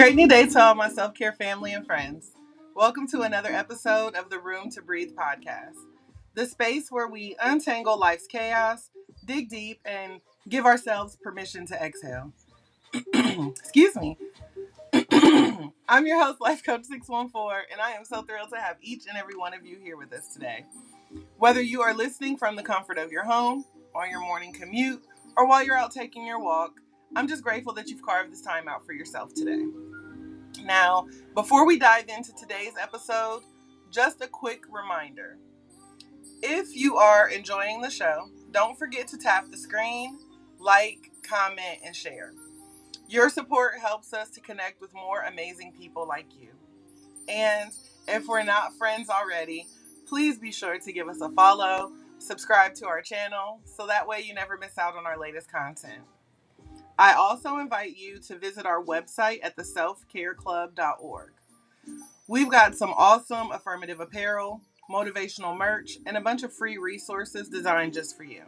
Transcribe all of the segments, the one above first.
Great new day to all my self-care family and friends. Welcome to another episode of the Room2Breathe podcast, the space where we untangle life's chaos, dig deep, and give ourselves permission to exhale. Excuse me. I'm your host, Life Coach 614, and I am so thrilled to have each and every one of you here with us today. Whether you are listening from the comfort of your home, on your morning commute, or while you're out taking your walk, I'm just grateful that you've carved this time out for yourself today. Now, before we dive into today's episode, just a quick reminder. If you are enjoying the show, don't forget to tap the screen, like, comment, and share. Your support helps us to connect with more amazing people like you. And if we're not friends already, please be sure to give us a follow, subscribe to our channel, so that way you never miss out on our latest content. I also invite you to visit our website at theselfcareclub.org. We've got some awesome affirmative apparel, motivational merch, and a bunch of free resources designed just for you.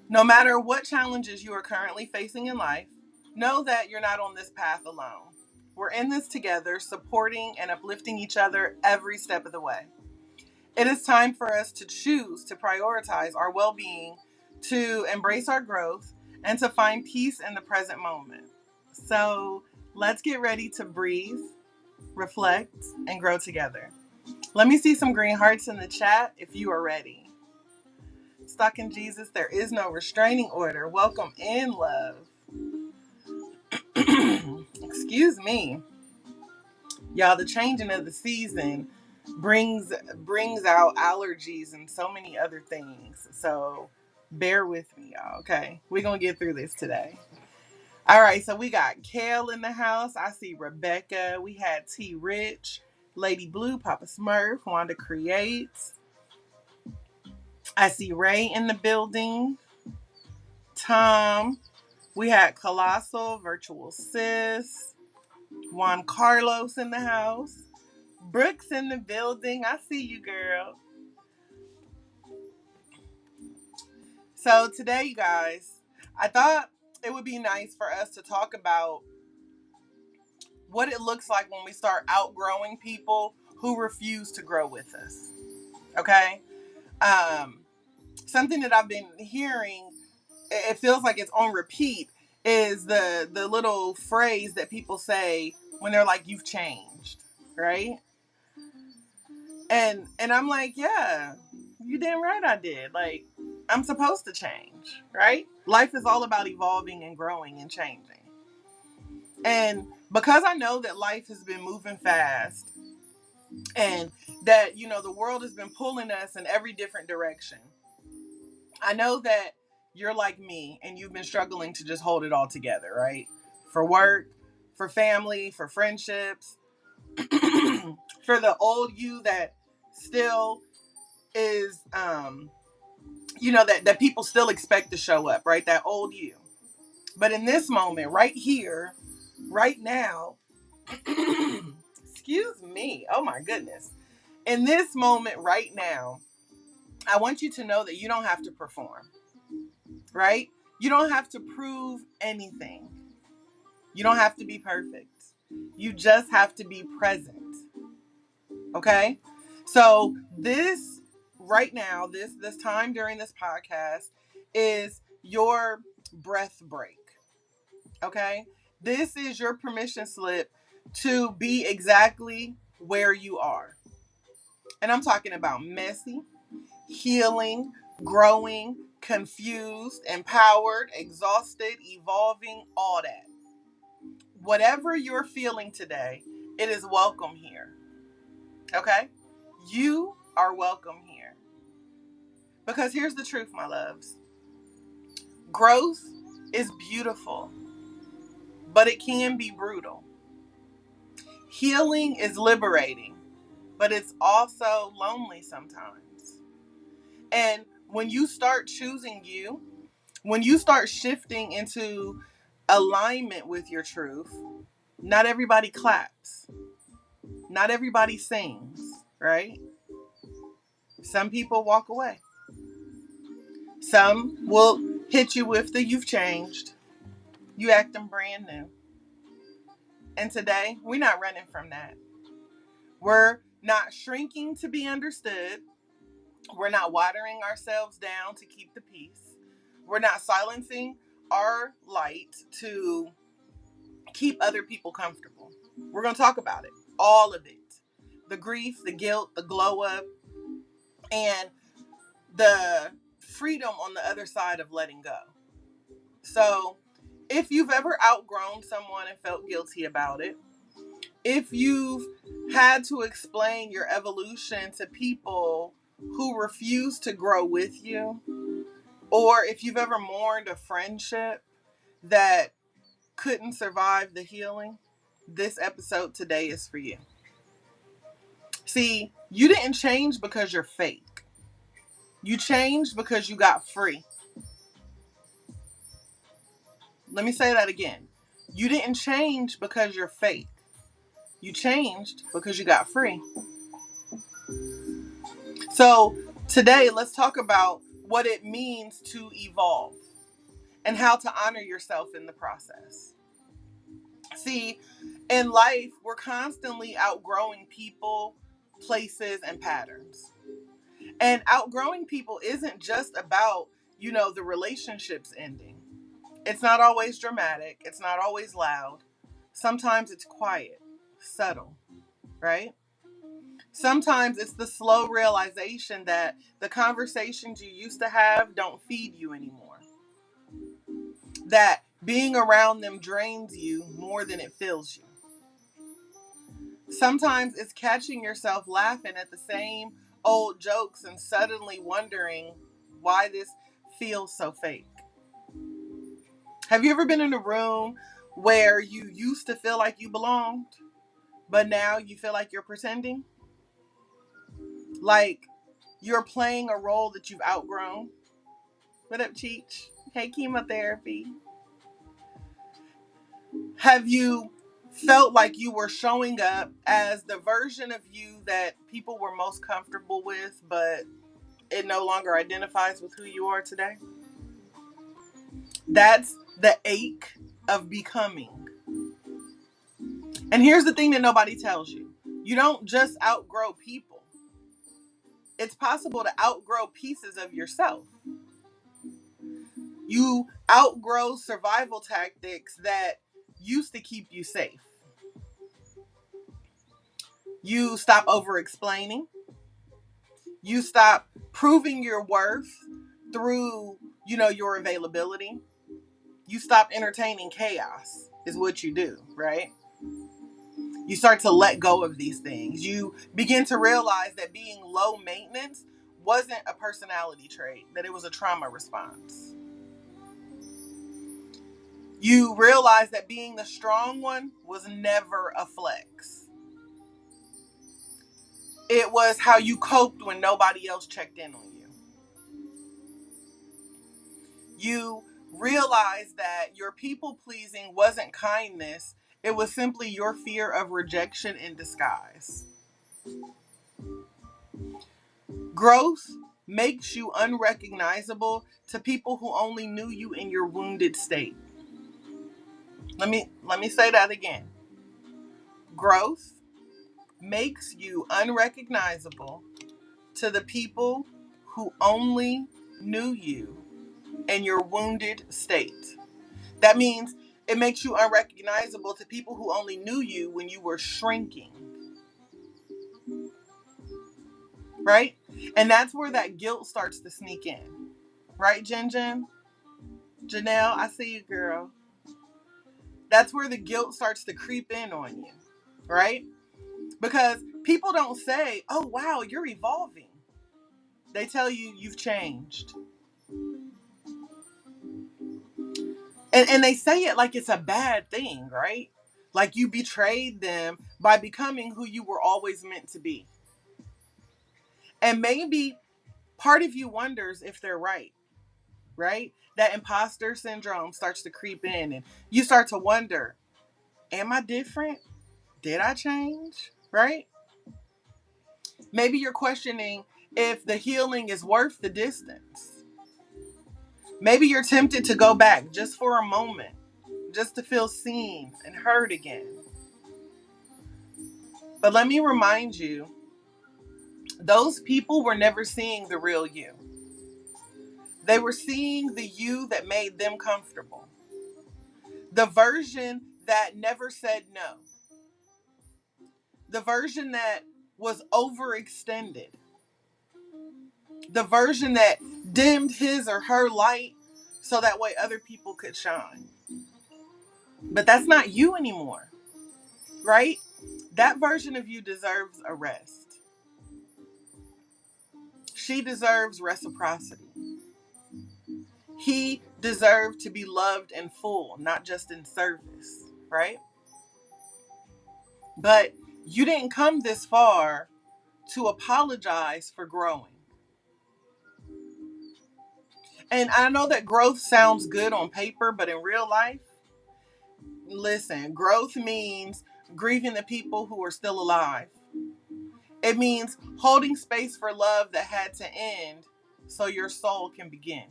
No matter what challenges you are currently facing in life, know that you're not on this path alone. We're in this together, supporting and uplifting each other every step of the way. It is time for us to choose to prioritize our well-being, to embrace our growth, and to find peace in the present moment. So let's get ready to breathe, reflect, and grow together. Let me see some green hearts in the chat if you are ready. Stuck in Jesus, there is no restraining order. Welcome in, love. Excuse me. Y'all, the changing of the season brings out allergies and so many other things. So bear with me, y'all, okay? We're going to get through this today. All right, so we got Kale in the house. I see Rebecca. We had T. Rich, Lady Blue, Papa Smurf, Wanda Creates. I see Ray in the building. Tom. We had Colossal, Virtual Sis. Juan Carlos in the house. Brooks in the building. I see you, girl. So today, you guys, I thought it would be nice for us to talk about what it looks like when we start outgrowing people who refuse to grow with us. Okay? Something that I've been hearing, it feels like it's on repeat, is the little phrase that people say when they're like, you've changed, right? And I'm like, yeah, you damn right I did. Like, I'm supposed to change, right? Life is all about evolving and growing and changing. And because I know that life has been moving fast and that, the world has been pulling us in every different direction, I know that you're like me and you've been struggling to just hold it all together, right? For work, for family, for friendships, for the old you that still is, that people still expect to show up, right? That old you. But in this moment, right here, right now, excuse me, oh my goodness. In this moment right now, I want you to know that you don't have to perform, right? You don't have to prove anything. You don't have to be perfect. You just have to be present. Okay? So this right now, this time during this podcast is your breath break. Okay? This is your permission slip to be exactly where you are. And I'm talking about messy, healing, growing, confused, empowered, exhausted, evolving, all that. Whatever you're feeling today, it is welcome here. Okay? You are welcome here. Because here's the truth, my loves. Growth is beautiful, but it can be brutal. Healing is liberating, but it's also lonely sometimes. And when you start choosing you, when you start shifting into alignment with your truth, not everybody claps. Not everybody sings, right? Some people walk away. Some will hit you with the you've changed. You acting brand new. And today, we're not running from that. We're not shrinking to be understood. We're not watering ourselves down to keep the peace. We're not silencing our light to keep other people comfortable. We're going to talk about it. All of it. The grief, the guilt, the glow up, and the freedom on the other side of letting go. So, if you've ever outgrown someone and felt guilty about it, if you've had to explain your evolution to people who refuse to grow with you, or if you've ever mourned a friendship that couldn't survive the healing, this episode today is for you. See, you didn't change because you're fake. You changed because you got free. Let me say that again. You didn't change because you're fake. You changed because you got free. So today, let's talk about what it means to evolve and how to honor yourself in the process. See, in life, we're constantly outgrowing people, places, and patterns. And outgrowing people isn't just about, the relationships ending. It's not always dramatic. It's not always loud. Sometimes it's quiet, subtle, right? Sometimes it's the slow realization that the conversations you used to have don't feed you anymore. That being around them drains you more than it fills you. Sometimes it's catching yourself laughing at the same old jokes and suddenly wondering why this feels so fake. Have you ever been in a room where you used to feel like you belonged, but now you feel like you're pretending? Like you're playing a role that you've outgrown? What up, Cheech? Hey, chemotherapy. Have you felt like you were showing up as the version of you that people were most comfortable with, but it no longer identifies with who you are today? That's the ache of becoming. And here's the thing that nobody tells you. You don't just outgrow people. It's possible to outgrow pieces of yourself. You outgrow survival tactics that used to keep you safe. You stop over explaining. You stop proving your worth through, your availability. You stop entertaining chaos is what you do, right? You start to let go of these things. You begin to realize that being low maintenance wasn't a personality trait, that it was a trauma response. You realize that being the strong one was never a flex. It was how you coped when nobody else checked in on you. You realize that your people pleasing wasn't kindness. It was simply your fear of rejection in disguise. Growth makes you unrecognizable to people who only knew you in your wounded state. Let me say that again. Growth makes you unrecognizable to the people who only knew you in your wounded state. That means it makes you unrecognizable to people who only knew you when you were shrinking. Right? And that's where that guilt starts to sneak in. Right, Jen? Janelle, I see you, girl. That's where the guilt starts to creep in on you. Right? Because people don't say, oh, wow, you're evolving. They tell you you've changed. And they say it like it's a bad thing, right? Like you betrayed them by becoming who you were always meant to be. And maybe part of you wonders if they're right? That imposter syndrome starts to creep in and you start to wonder, am I different? Did I change? Right? Maybe you're questioning if the healing is worth the distance. Maybe you're tempted to go back just for a moment, just to feel seen and heard again. But let me remind you, those people were never seeing the real you. They were seeing the you that made them comfortable. The version that never said no. The version that was overextended. The version that dimmed his or her light so that way other people could shine. But that's not you anymore, right? That version of you deserves a rest. She deserves reciprocity. He deserved to be loved in full, not just in service, right? But you didn't come this far to apologize for growing. And I know that growth sounds good on paper, but in real life, listen, growth means grieving the people who are still alive. It means holding space for love that had to end so your soul can begin.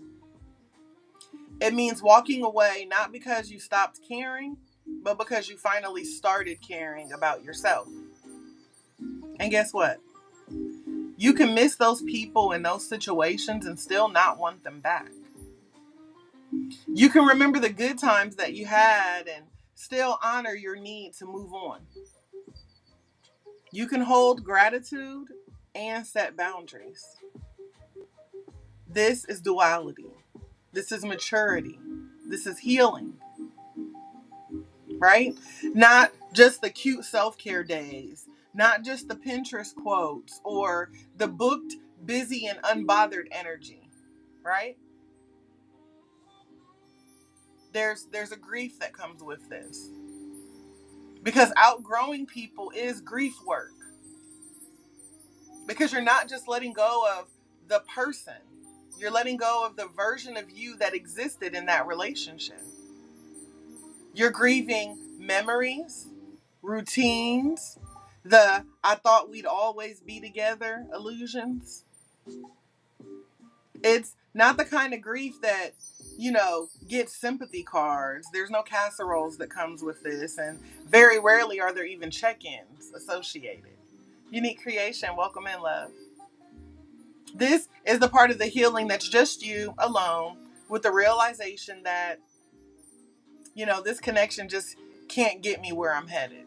It means walking away not because you stopped caring, but because you finally started caring about yourself. And guess what? You can miss those people in those situations and still not want them back. You can remember the good times that you had and still honor your need to move on. You can hold gratitude and set boundaries. This is duality. This is maturity. This is healing. Right? Not just the cute self-care days, not just the Pinterest quotes or the booked, busy, and unbothered energy. Right? There's a grief that comes with this. Because outgrowing people is grief work. Because you're not just letting go of the person. You're letting go of the version of you that existed in that relationship. You're grieving memories, routines, the I thought we'd always be together illusions. It's not the kind of grief that, gets sympathy cards. There's no casseroles that comes with this, and very rarely are there even check-ins associated. Unique creation, welcome in, love. This is the part of the healing that's just you alone with the realization that, this connection just can't get me where I'm headed.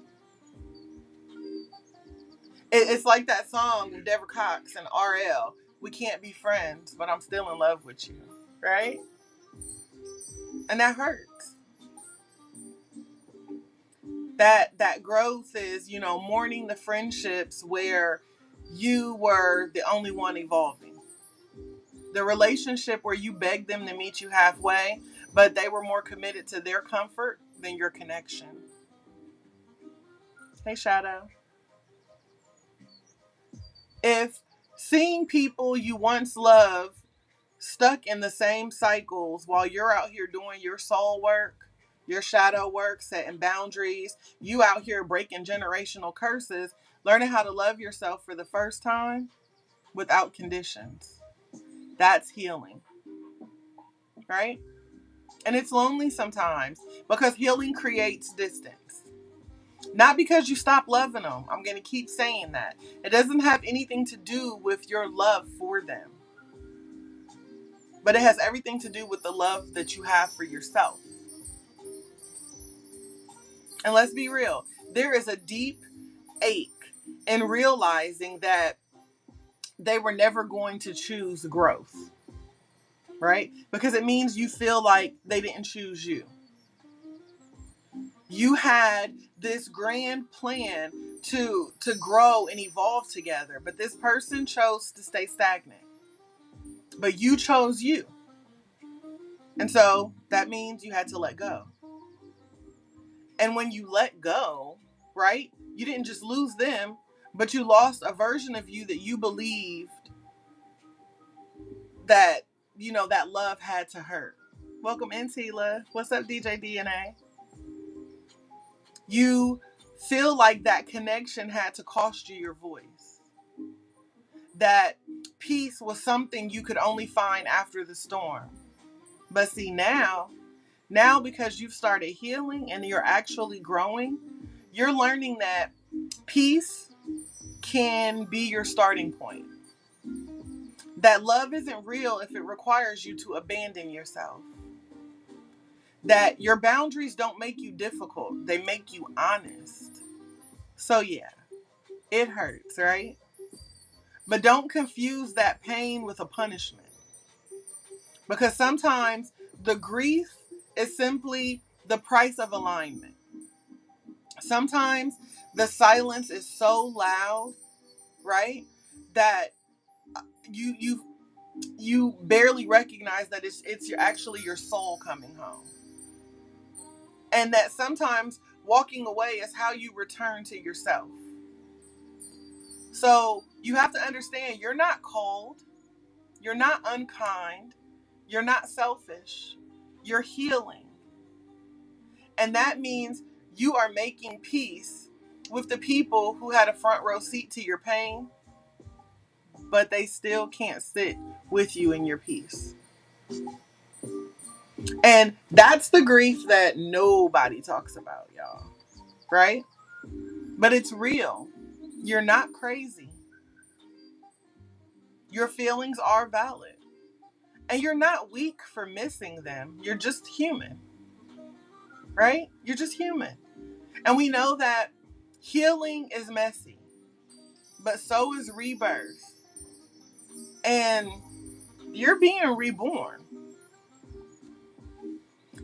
It's like that song with Deborah Cox and RL. We can't be friends, but I'm still in love with you, right? And that hurts. That growth is, mourning the friendships where you were the only one evolving. The relationship where you begged them to meet you halfway, but they were more committed to their comfort than your connection. Hey, Shadow. If seeing people you once loved stuck in the same cycles while you're out here doing your soul work, your shadow work, setting boundaries, you out here breaking generational curses, learning how to love yourself for the first time without conditions. That's healing, right? And it's lonely sometimes because healing creates distance. Not because you stop loving them. I'm going to keep saying that. It doesn't have anything to do with your love for them. But it has everything to do with the love that you have for yourself. And let's be real. There is a deep ache in realizing that they were never going to choose growth. Right? Because it means you feel like they didn't choose you. You had this grand plan to grow and evolve together, but this person chose to stay stagnant. But you chose you. And so that means you had to let go. And when you let go, right, you didn't just lose them, but you lost a version of you that you believed that, that love had to hurt. Welcome in, Tila. What's up, DJ DNA? You feel like that connection had to cost you your voice. That peace was something you could only find after the storm. But see, now because you've started healing and you're actually growing, you're learning that peace can be your starting point. That love isn't real if it requires you to abandon yourself. That your boundaries don't make you difficult, they make you honest. So, yeah, it hurts, right? But don't confuse that pain with a punishment. Because sometimes the grief is simply the price of alignment. Sometimes the silence is so loud, right? That you barely recognize that it's actually your soul coming home. And that sometimes walking away is how you return to yourself. So you have to understand you're not cold, you're not unkind, you're not selfish, you're healing. And that means you are making peace with the people who had a front row seat to your pain, but they still can't sit with you in your peace. And that's the grief that nobody talks about, y'all. Right? But it's real. You're not crazy. Your feelings are valid. And you're not weak for missing them. You're just human. Right? You're just human. And we know that healing is messy, but so is rebirth. And you're being reborn.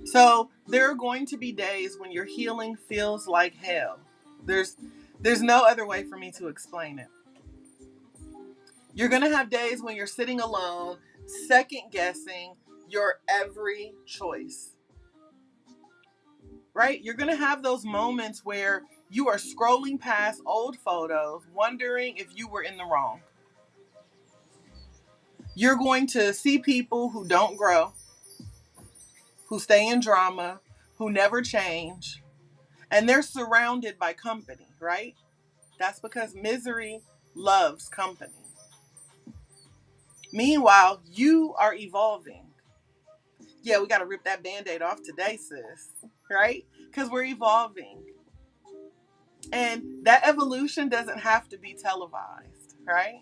So there are going to be days when your healing feels like hell. There's no other way for me to explain it. You're going to have days when you're sitting alone, second guessing your every choice. Right? You're going to have those moments where you are scrolling past old photos, wondering if you were in the wrong. You're going to see people who don't grow, who stay in drama, who never change, and they're surrounded by company, right? That's because misery loves company. Meanwhile, you are evolving. Yeah, we got to rip that Band-Aid off today, sis, right? Because we're evolving. And that evolution doesn't have to be televised, right?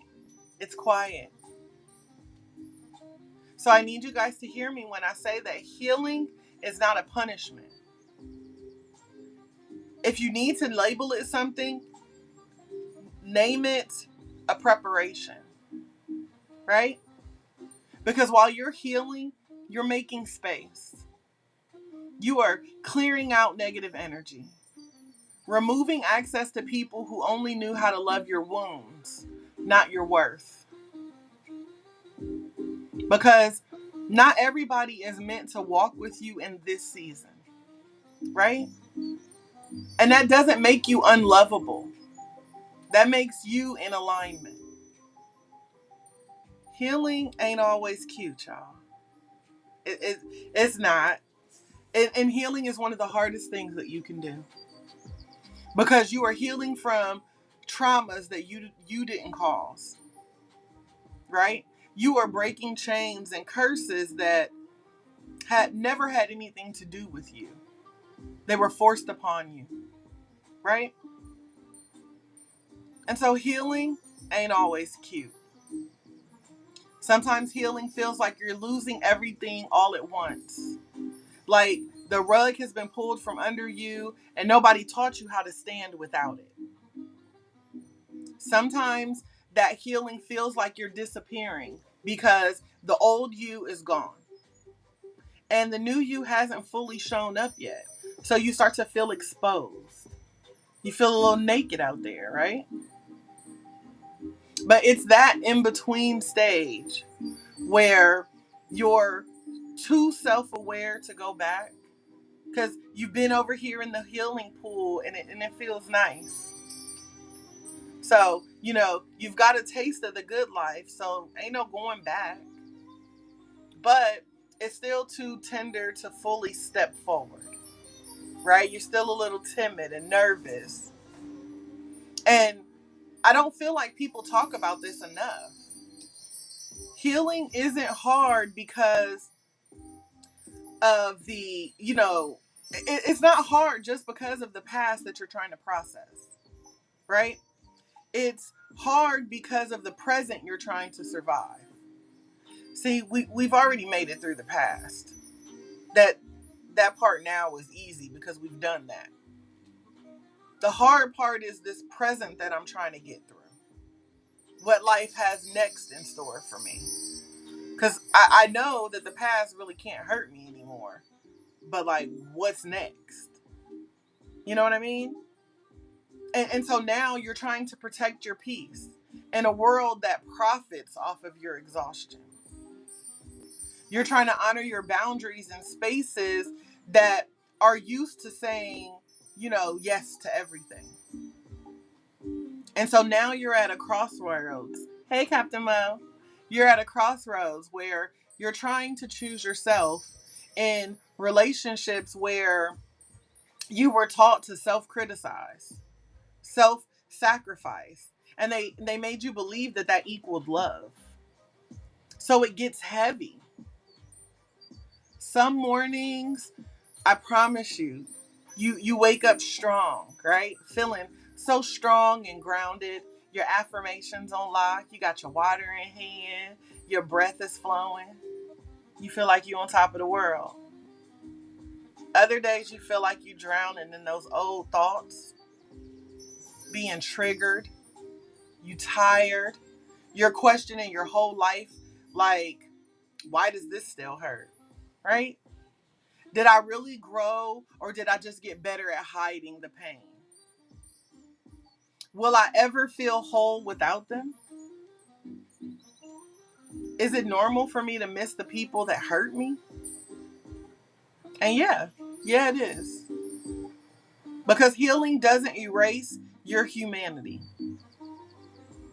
It's quiet. So I need you guys to hear me when I say that healing is not a punishment. If you need to label it something, name it a preparation, right? Because while you're healing, you're making space. You are clearing out negative energy, removing access to people who only knew how to love your wounds, not your worth. Because not everybody is meant to walk with you in this season, right? And that doesn't make you unlovable. That makes you in alignment. Healing ain't always cute, y'all. It's not. And healing is one of the hardest things that you can do. Because you are healing from traumas that you didn't cause. Right? You are breaking chains and curses that had never had anything to do with you. They were forced upon you. Right? And so healing ain't always cute. Sometimes healing feels like you're losing everything all at once. Like the rug has been pulled from under you and nobody taught you how to stand without it. Sometimes that healing feels like you're disappearing because the old you is gone and the new you hasn't fully shown up yet. So you start to feel exposed. You feel a little naked out there, right? But it's that in between stage where you're too self-aware to go back because you've been over here in the healing pool and it feels nice. So, you've got a taste of the good life, so ain't no going back. But it's still too tender to fully step forward, right? You're still a little timid and nervous. And I don't feel like people talk about this enough. Healing isn't hard because of it's not hard just because of the past that you're trying to process, right? It's hard because of the present you're trying to survive. See, we've already made it through the past. That part now is easy because we've done that. The hard part is this present that I'm trying to get through. What life has next in store for me. Because I know that the past really can't hurt me anymore. But like, what's next? You know what I mean? And so now you're trying to protect your peace in a world that profits off of your exhaustion. You're trying to honor your boundaries in spaces that are used to saying, yes to everything. And so now you're at a crossroads. Hey, Captain Mo. You're at a crossroads where you're trying to choose yourself in relationships where you were taught to self-criticize, self-sacrifice, and they made you believe that equaled love. So it gets heavy. Some mornings, I promise you wake up strong, right? Feeling so strong and grounded. Your affirmations on lock. You got your water in hand. Your breath is flowing. You feel like you're on top of the world. Other days you feel like you're drowning in those old thoughts, being triggered. You tired. You're questioning your whole life, like, why does this still hurt? Right? Did I really grow, or did I just get better at hiding the pain? Will I ever feel whole without them? Is it normal for me to miss the people that hurt me? And yeah, it is. Because healing doesn't erase your humanity.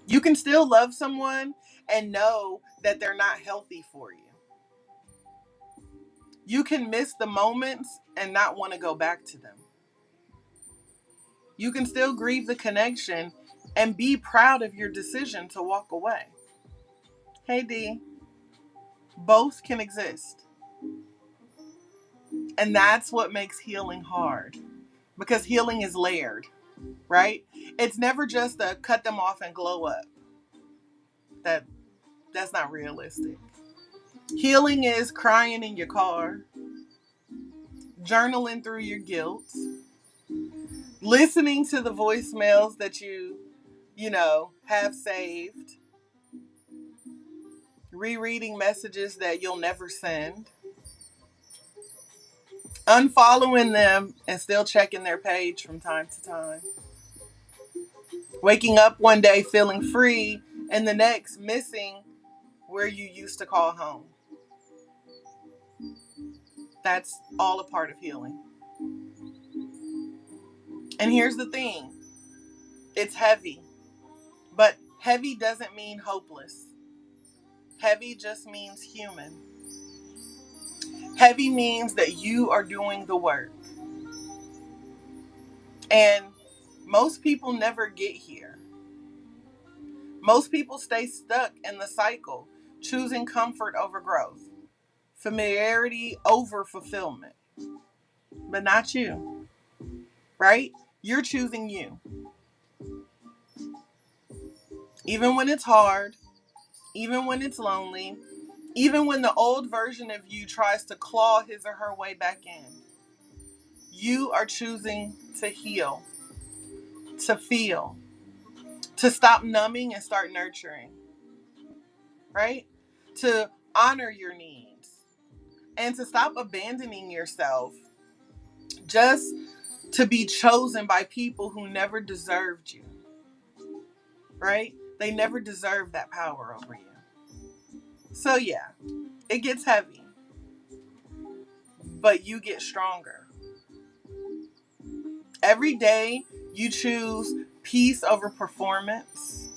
You can still love someone and know that they're not healthy for you. You can miss the moments and not want to go back to them. You can still grieve the connection and be proud of your decision to walk away. Hey D, both can exist. And that's what makes healing hard. Because healing is layered, right? It's never just a cut them off and glow up. That's not realistic. Healing is crying in your car, journaling through your guilt, listening to the voicemails that you have saved, rereading messages that you'll never send, unfollowing them and still checking their page from time to time, waking up one day feeling free and the next missing where you used to call home. That's all a part of healing. And here's the thing. It's heavy. But heavy doesn't mean hopeless. Heavy just means human. Heavy means that you are doing the work. And most people never get here. Most people stay stuck in the cycle, choosing comfort over growth, familiarity over fulfillment. But not you, right? You're choosing you. Even when it's hard, even when it's lonely, even when the old version of you tries to claw his or her way back in, you are choosing to heal, to feel, to stop numbing and start nurturing, right? To honor your needs and to stop abandoning yourself just to be chosen by people who never deserved you, right? They never deserved that power over you. So yeah, it gets heavy, but you get stronger. Every day you choose peace over performance,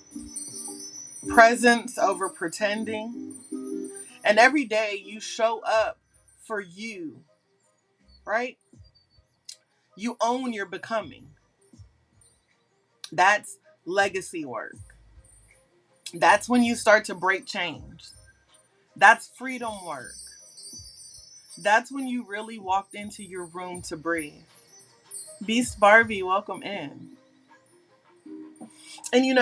presence over pretending, and every day you show up for you, right? You own your becoming. That's legacy work. That's when you start to break change. That's freedom work. That's when you really walked into your room to breathe. Beast Barbie, welcome in. And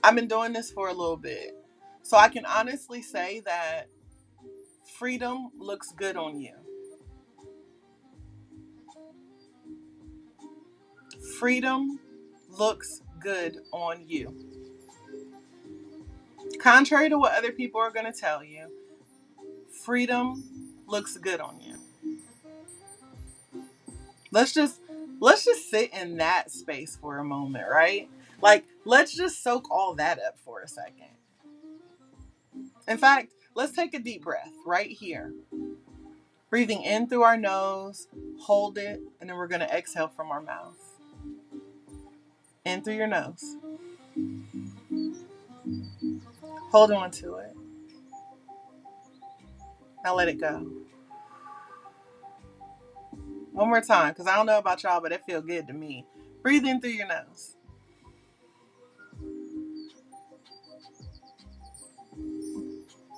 I've been doing this for a little bit. So I can honestly say that freedom looks good on you. Freedom looks good on you. Contrary to what other people are going to tell you, freedom looks good on you. Let's just sit in that space for a moment, right? Like, let's just soak all that up for a second. In fact, let's take a deep breath right here. Breathing in through our nose, hold it, and then we're going to exhale from our mouth. In through your nose. Hold on to it. Now let it go. One more time, because I don't know about y'all, but it feels good to me. Breathe in through your nose.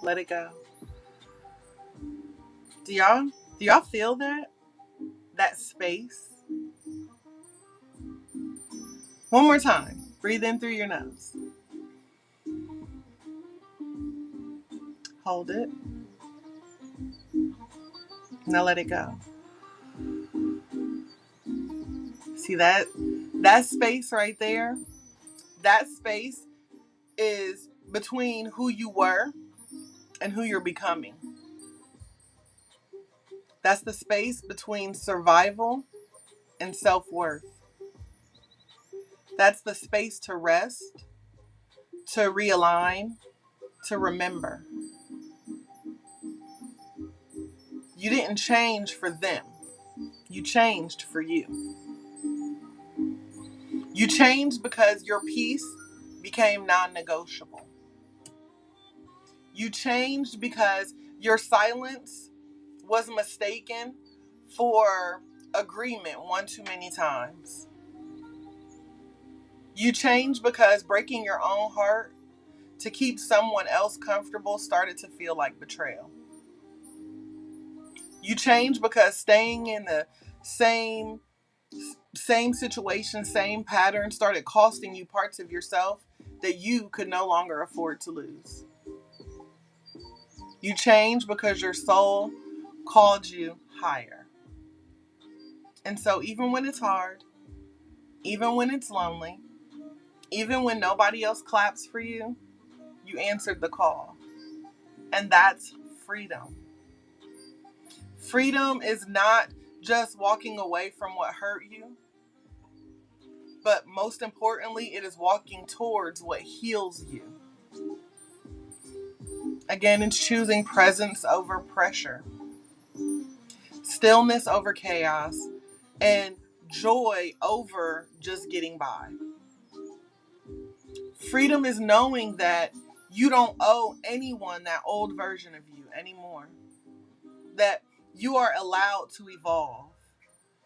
Let it go. Do y'all feel that? That space? One more time. Breathe in through your nose. Hold it. Now let it go. See that space right there? That space is between who you were and who you're becoming. That's the space between survival and self-worth. That's the space to rest, to realign, to remember. You didn't change for them. You changed for you. You changed because your peace became non-negotiable. You changed because your silence was mistaken for agreement one too many times. You changed because breaking your own heart to keep someone else comfortable started to feel like betrayal. You changed because staying in the same situation, same pattern started costing you parts of yourself that you could no longer afford to lose. You changed because your soul called you higher. And so even when it's hard, even when it's lonely, even when nobody else claps for you, you answered the call. And that's freedom. Freedom is not just walking away from what hurt you, but most importantly, it is walking towards what heals you. Again, it's choosing presence over pressure, stillness over chaos, and joy over just getting by. Freedom is knowing that you don't owe anyone that old version of you anymore. That you are allowed to evolve.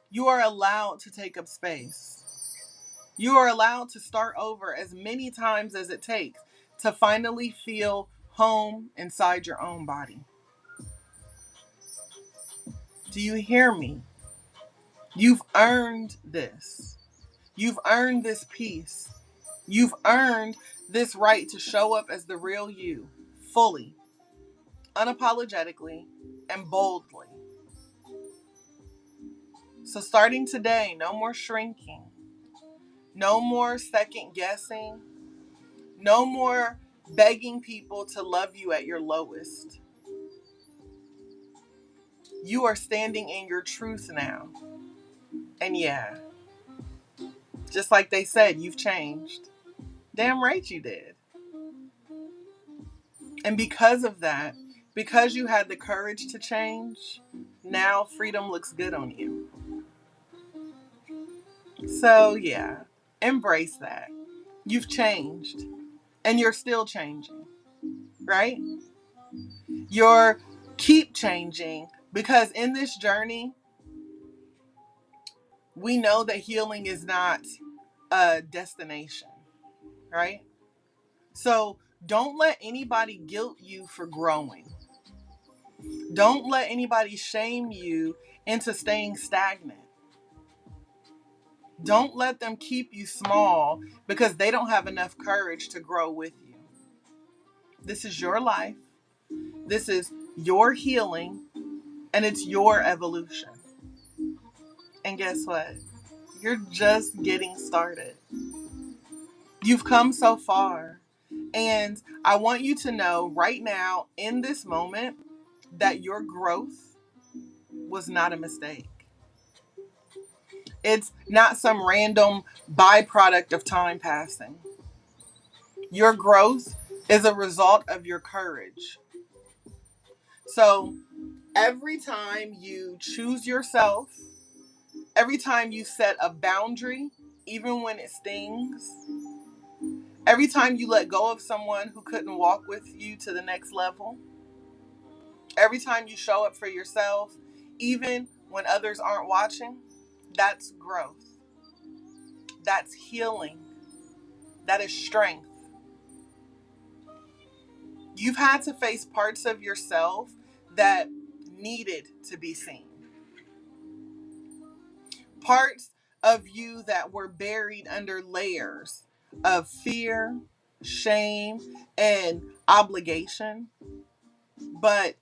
You are allowed to take up space. You are allowed to start over as many times as it takes to finally feel home inside your own body. Do you hear me? You've earned this. You've earned this peace. You've earned this right to show up as the real you, fully, unapologetically, and boldly. So starting today, no more shrinking. No more second guessing. No more begging people to love you at your lowest. You are standing in your truth now. And yeah, just like they said, you've changed. Damn right you did. And because of that, because you had the courage to change, now freedom looks good on you. So yeah, embrace that. You've changed. And you're still changing. Right? You're keep changing because in this journey, we know that healing is not a destination, right? So don't let anybody guilt you for growing. Don't let anybody shame you into staying stagnant. Don't let them keep you small because they don't have enough courage to grow with you. This is your life. This is your healing, and it's your evolution. And guess what? You're just getting started. You've come so far. And I want you to know right now, in this moment, that your growth was not a mistake. It's not some random byproduct of time passing. Your growth is a result of your courage. So every time you choose yourself, every time you set a boundary, even when it stings, every time you let go of someone who couldn't walk with you to the next level, every time you show up for yourself, even when others aren't watching, that's growth. That's healing. That is strength. You've had to face parts of yourself that needed to be seen. Parts of you that were buried under layers of fear, shame, and obligation. But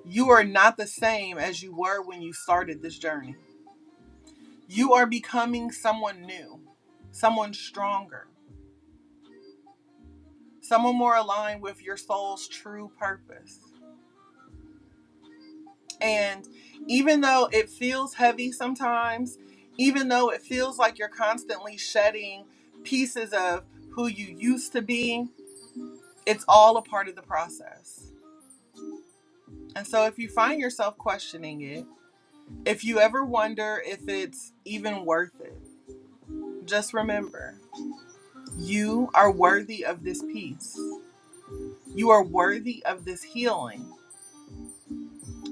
you are not the same as you were when you started this journey. You are becoming someone new, someone stronger, someone more aligned with your soul's true purpose. And even though it feels heavy sometimes, even though it feels like you're constantly shedding pieces of who you used to be, it's all a part of the process. And so if you find yourself questioning it, if you ever wonder if it's even worth it, just remember, you are worthy of this peace. You are worthy of this healing.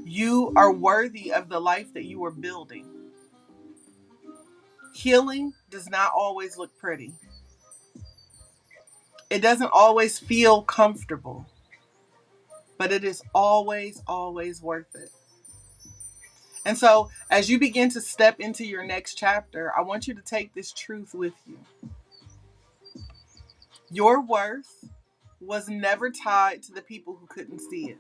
You are worthy of the life that you are building. Healing does not always look pretty. It doesn't always feel comfortable, but it is always, always worth it. And so, as you begin to step into your next chapter, I want you to take this truth with you. Your worth was never tied to the people who couldn't see it.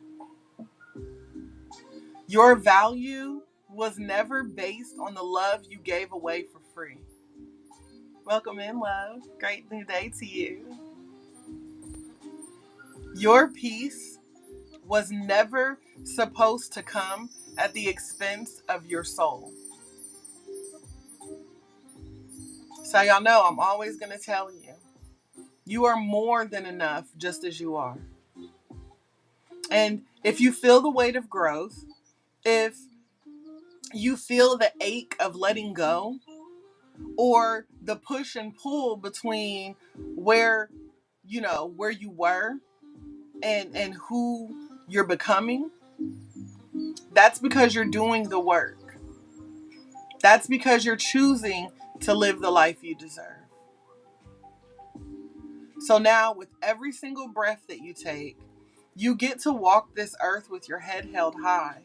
Your value was never based on the love you gave away for free. Welcome in, love. Great new day to you. Your peace was never supposed to come at the expense of your soul. So y'all know I'm always going to tell you, you are more than enough just as you are. And if you feel the weight of growth, if you feel the ache of letting go, or the push and pull between where you were and who you're becoming, that's because you're doing the work. That's because you're choosing to live the life you deserve. So now, with every single breath that you take, you get to walk this earth with your head held high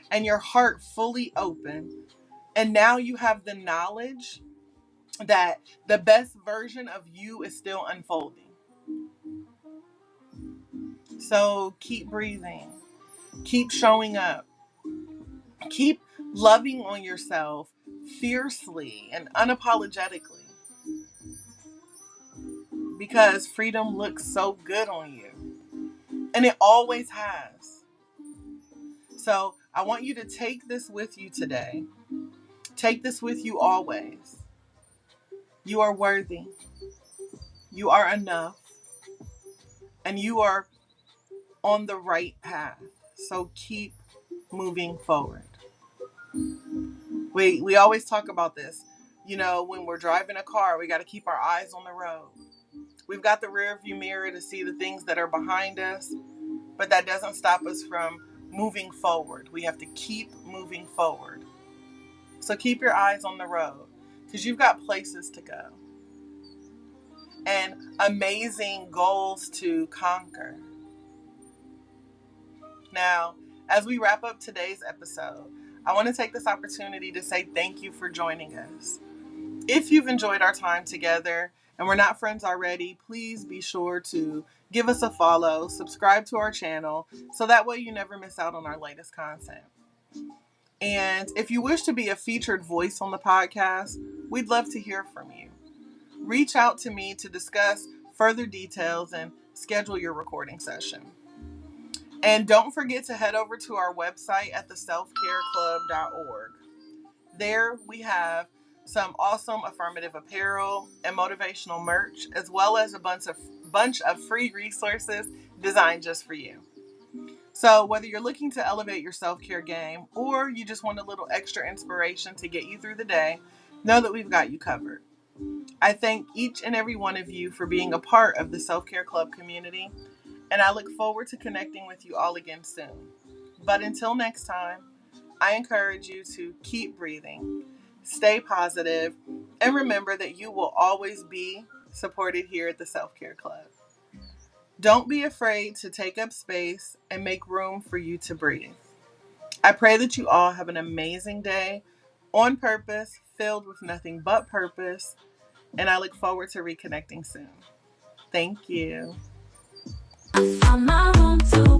and your heart fully open. And now you have the knowledge that the best version of you is still unfolding. So keep breathing, keep showing up, keep loving on yourself fiercely and unapologetically, because freedom looks so good on you, and it always has. So I want you to take this with you today. Take this with you always. You are worthy. You are enough. And you are on the right path. So keep moving forward. We always talk about this. When we're driving a car, we got to keep our eyes on the road. We've got the rear view mirror to see the things that are behind us, but that doesn't stop us from moving forward. We have to keep moving forward. So keep your eyes on the road, because you've got places to go and amazing goals to conquer. Now, as we wrap up today's episode, I want to take this opportunity to say thank you for joining us. If you've enjoyed our time together and we're not friends already, please be sure to give us a follow, subscribe to our channel, so that way you never miss out on our latest content. And if you wish to be a featured voice on the podcast, we'd love to hear from you. Reach out to me to discuss further details and schedule your recording session. And don't forget to head over to our website at theselfcareclub.org. There we have some awesome affirmative apparel and motivational merch, as well as a bunch of free resources designed just for you. So whether you're looking to elevate your self-care game or you just want a little extra inspiration to get you through the day, know that we've got you covered. I thank each and every one of you for being a part of the Self-Care Club community, and I look forward to connecting with you all again soon. But until next time, I encourage you to keep breathing, stay positive, and remember that you will always be supported here at the Self-Care Club. Don't be afraid to take up space and make room for you to breathe. I pray that you all have an amazing day on purpose, filled with nothing but purpose, and I look forward to reconnecting soon. Thank you. I found my room to